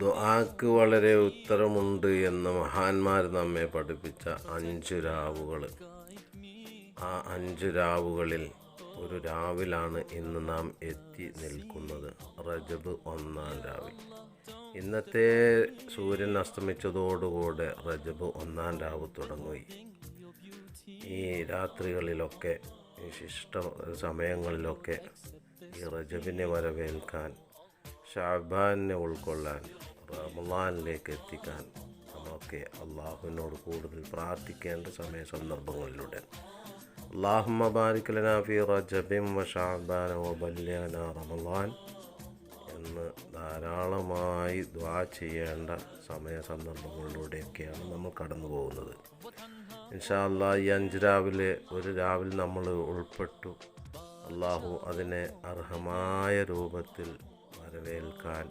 ദുആക്ക് വളരെ ഉത്തരമുണ്ട് എന്ന് മഹാന്മാർ നമ്മെ പഠിപ്പിച്ച 5 രാവുകൾ. ആ 5 രാവുകളിൽ ഒരു രാവിലാണ് ഇന്ന് നാം എത്തി നിൽക്കുന്നത്. റജബ് 1-ാം രാവിൽ. ഇന്നത്തെ സൂര്യൻ അസ്തമിച്ചതോടുകൂടെ റജബ് 1-ാം രാവ് തുടങ്ങുകയും ഈ രാത്രികളിലൊക്കെ വിശിഷ്ട സമയങ്ങളിലൊക്കെ ഈ റജബിനെ വരവേൽക്കാൻ, ഷഅബാനെ ഉൾക്കൊള്ളാൻ, റമളാനിലേക്ക് എത്തിക്കാൻ നമ്മളൊക്കെ അള്ളാഹുവിനോട് കൂടുതൽ പ്രാർത്ഥിക്കേണ്ട സന്ദർഭങ്ങളിലൂടെ അല്ലാഹുമ്മ ബാരിക് ലനാ ഫീ റജബിൻ വ ശഅബാന വ ബല്ലിഗ്നാ റമളാൻ എന്ന് ധാരാളമായി ദുആ ചെയ്യേണ്ട സന്ദർഭങ്ങളിലൂടെയൊക്കെയാണ് നമ്മൾ കടന്നു പോകുന്നത്. ഇൻഷാ അല്ലാഹ് ഈ 5 രാവിലെ ഒരു രാവിൽ നമ്മൾ ഉൾപ്പെട്ടു. അള്ളാഹു അതിനെ അർഹമായ രൂപത്തിൽ വരവേൽക്കാൻ